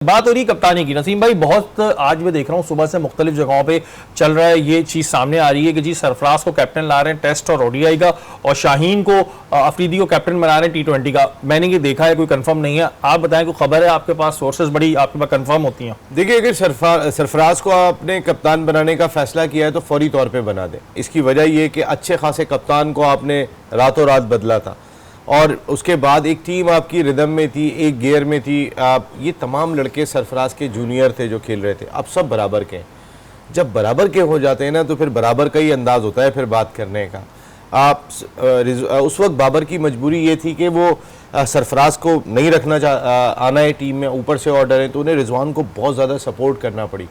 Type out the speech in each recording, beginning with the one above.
बात हो रही कप्तानी की। नसीम भाई, बहुत आज मैं देख रहा हूँ सुबह से मुख्तलिफ जगहों पे चल रहा है, ये चीज़ सामने आ रही है कि जी सरफराज को कैप्टन ला रहे हैं टेस्ट और ओडीआई का, और शाहीन को अफरीदी को कैप्टन बना रहे हैं टी20 का। मैंने ये देखा है, कोई कंफर्म नहीं है, आप बताएं, कोई खबर है आपके पास, सोर्सेज बड़ी आपके पास कंफर्म होती हैं? देखिए, अगर सरफराज को आपने कप्तान बनाने का फैसला किया है तो फौरी तौर पर बना दें। इसकी वजह यह कि अच्छे खासे कप्तान को आपने रातों रात बदला था और उसके बाद एक टीम आपकी रिदम में थी, एक गियर में थी। आप ये तमाम लड़के सरफराज के जूनियर थे जो खेल रहे थे, अब सब बराबर के हैं। जब बराबर के हो जाते हैं ना तो फिर बराबर का ही अंदाज होता है फिर बात करने का। आप उस वक्त बाबर की मजबूरी ये थी कि वो सरफराज को नहीं रखना आना है टीम में, ऊपर से ऑर्डर है, तो उन्हें रिजवान को बहुत ज़्यादा सपोर्ट करना पड़ी।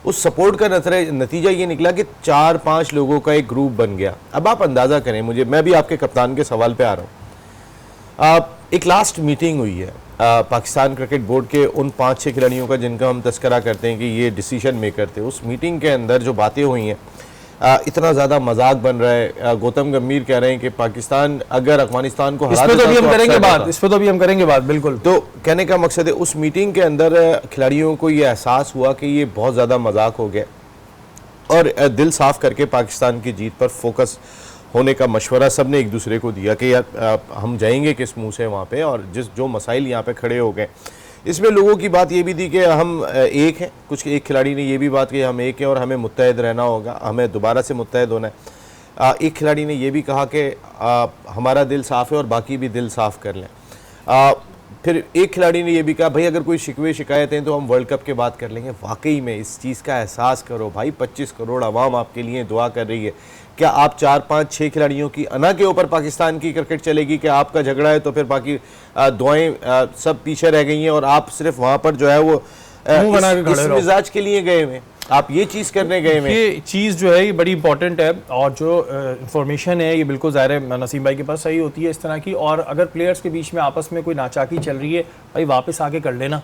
उस सपोर्ट का नतीजा ये निकला कि 4-5 लोगों का एक ग्रुप बन गया। अब आप अंदाज़ा करें, मैं भी आपके कप्तान के सवाल पे आ रहा हूँ। एक लास्ट मीटिंग हुई है पाकिस्तान क्रिकेट बोर्ड के उन 5-6 खिलाड़ियों का जिनका हम तस्करा करते हैं कि ये डिसीजन मेकर थे। उस मीटिंग के अंदर जो बातें हुई हैं, इतना ज़्यादा मजाक बन रहा है। गौतम गंभीर कह रहे हैं कि पाकिस्तान अगर अफगानिस्तान को हरा देता, इस पे तो अभी हम करेंगे बात, बिल्कुल। तो कहने का मकसद है, उस मीटिंग के अंदर खिलाड़ियों को ये एहसास हुआ कि ये बहुत ज़्यादा मजाक हो गया और दिल साफ करके पाकिस्तान की जीत पर फोकस होने का मशवरा सब ने एक दूसरे को दिया कि यार हम जाएंगे किस मुंह से वहाँ पे, और जो मसाइल यहाँ पे खड़े हो गए। इसमें लोगों की बात ये भी थी कि हम एक हैं, एक खिलाड़ी ने ये भी बात की हम एक हैं और हमें मुत्तहद रहना होगा, हमें दोबारा से मुत्तहद होना है। एक खिलाड़ी ने ये भी कहा कि हमारा दिल साफ़ है और बाकी भी दिल साफ़ कर लें। फिर एक खिलाड़ी ने यह भी कहा, भाई अगर कोई शिकवे शिकायतें तो हम वर्ल्ड कप के बाद कर लेंगे। वाकई में इस चीज़ का एहसास करो भाई, 25 करोड़ आवाम आपके लिए दुआ कर रही है। क्या आप 4-5-6 खिलाड़ियों की अना के ऊपर पाकिस्तान की क्रिकेट चलेगी कि आपका झगड़ा है तो फिर बाकी दुआएं सब पीछे रह गई हैं और आप सिर्फ वहाँ पर जो है वो इस मिजाज के लिए गए हुए, आप ये चीज़ करने गए हैं। ये चीज़ जो है ये बड़ी इंपॉर्टेंट है, और जो इंफॉर्मेशन है ये बिल्कुल ज़ाहिर है नसीम भाई के पास सही होती है इस तरह की। और अगर प्लेयर्स के बीच में आपस में कोई नाचाकी चल रही है, भाई वापस आके कर लेना।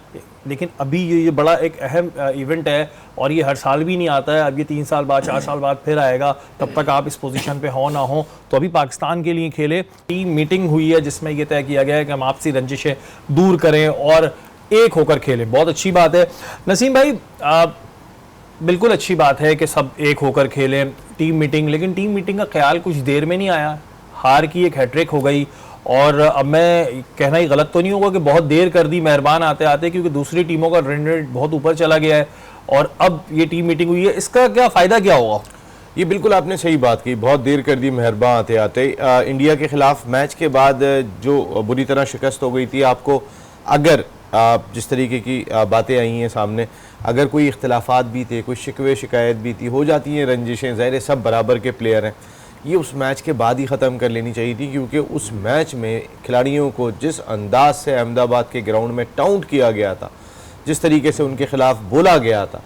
लेकिन अभी ये बड़ा एक अहम इवेंट है और ये हर साल भी नहीं आता है। अब ये 3 साल बाद 4 साल बाद फिर आएगा, तब तक आप इस पोजीशन पे हो ना हो। तो अभी पाकिस्तान के लिए खेले। टीम मीटिंग हुई है जिसमें यह तय किया गया है कि हम आपसी रंजिशें दूर करें और एक होकर खेलें। बहुत अच्छी बात है नसीम भाई, बिल्कुल अच्छी बात है कि सब एक होकर खेलें। टीम मीटिंग, लेकिन टीम मीटिंग का ख्याल कुछ देर में नहीं आया, हार की एक हैट्रिक हो गई। और अब मैं कहना ही गलत तो नहीं होगा कि बहुत देर कर दी मेहरबान आते आते, क्योंकि दूसरी टीमों का रन रेट बहुत ऊपर चला गया है और अब ये टीम मीटिंग हुई है। इसका क्या फ़ायदा क्या होगा? ये बिल्कुल आपने सही बात की, बहुत देर कर दी मेहरबान आते आते। इंडिया के खिलाफ मैच के बाद जो बुरी तरह शिकस्त हो गई थी आपको, अगर जिस तरीके की बातें आई हैं सामने, अगर कोई इख्तिलाफात भी थे, कोई शिकवे शिकायत भी थी, हो जाती हैं रंजिशें, ज़ाहिर सब बराबर के प्लेयर हैं, ये उस मैच के बाद ही ख़त्म कर लेनी चाहिए थी। क्योंकि उस मैच में खिलाड़ियों को जिस अंदाज से अहमदाबाद के ग्राउंड में टाउंट किया गया था, जिस तरीके से उनके खिलाफ बोला गया था।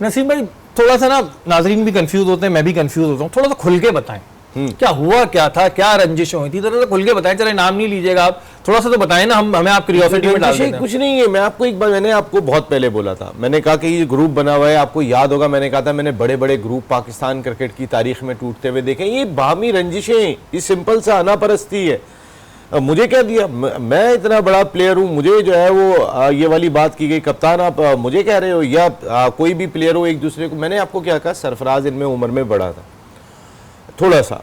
नसीम भाई, थोड़ा सा ना नाजरीन भी कंफ्यूज होते हैं, मैं भी कंफ्यूज होता हूँ, थोड़ा सा खुल के बताएं क्या हुआ, क्या था, क्या रंजिशें हुई थी, थोड़ा सा खुल के बताएं। चले नाम नहीं लीजिएगा आप, थोड़ा सा तो बताएं ना, हमें आप क्यूरियोसिटी में डाल देते हैं। कुछ नहीं है, मैं आपको एक बार, मैंने आपको बहुत पहले बोला था, मैंने कहा कि ये ग्रुप बना हुआ है, आपको याद होगा मैंने कहा था मैंने बड़े बड़े ग्रुप पाकिस्तान क्रिकेट की तारीख में टूटते हुए देखे। ये बाहमी रंजिशें, ये सिंपल सा अनापरस्ती है। मुझे क्या दिया, मैं इतना बड़ा प्लेयर हूँ, मुझे जो है वो ये वाली बात की गई, कप्तान आप मुझे कह रहे हो, या कोई भी प्लेयर हो एक दूसरे को। मैंने आपको क्या कहा, सरफराज इनमें उम्र में बड़ा था थोड़ा सा,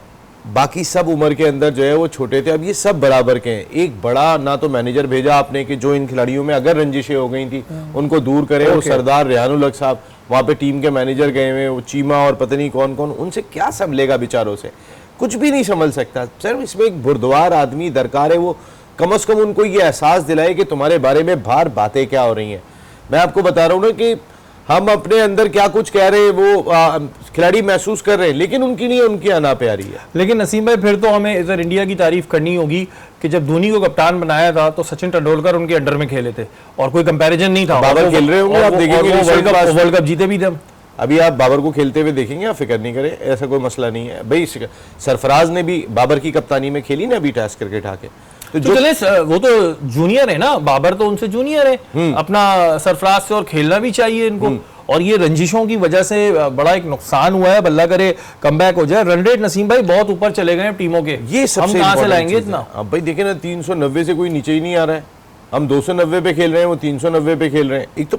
बाकी सब उम्र के अंदर जो है वो छोटे थे। अब ये सब बराबर के हैं। एक बड़ा ना तो मैनेजर भेजा आपने कि जो इन खिलाड़ियों में अगर रंजिशें हो गई थी उनको दूर करे। वो सरदार रेहानुल हक साहब वहाँ पे टीम के मैनेजर गए हुए, वो चीमा और पता नहीं कौन कौन, उनसे क्या संभलेगा बेचारों से, कुछ भी नहीं संभल सकता। सर इसमें एक बुरदवार आदमी दरकार है, वो कम से कम उनको ये एहसास दिलाए कि तुम्हारे बारे में बाहर बातें क्या हो रही हैं। मैं आपको बता रहा हूँ ना कि हम अपने अंदर क्या कुछ कह रहे हैं वो खिलाड़ी महसूस कर रहे हैं, लेकिन उनकी नहीं, उनकी आना प्यारी है। लेकिन नसीम भाई, फिर तो हमें इधर इंडिया की तारीफ करनी होगी कि जब धोनी को कप्तान बनाया था तो सचिन तेंदुलकर उनके अंडर में खेले थे और कोई कंपैरिजन नहीं था। बाबर खेल रहे होंगे, आप देखेंगे वर्ल्ड कप जीते भी थे। अभी आप बाबर को खेलते हुए देखेंगे, आप फिक्र नहीं करें, ऐसा कोई मसला नहीं है भाई। सरफराज ने भी बाबर की कप्तानी में खेली ना अभी टेस्ट क्रिकेट आके, तो चले वो तो जूनियर है ना, बाबर तो उनसे जूनियर है अपना सरफराज से, और खेलना भी चाहिए इनको। और ये रंजिशों की वजह से बड़ा एक नुकसान हुआ है, बल्ला करे कमबैक हो जाए। रन रेट नसीम भाई बहुत ऊपर चले गए टीमों के, ये हम कहां से लाएंगे इतना? अब भाई देखे ना, 390 से कोई नीचे ही नहीं आ रहा है। हम 290 पे खेल रहे हैं, वो 390 पे खेल रहे हैं। एक तो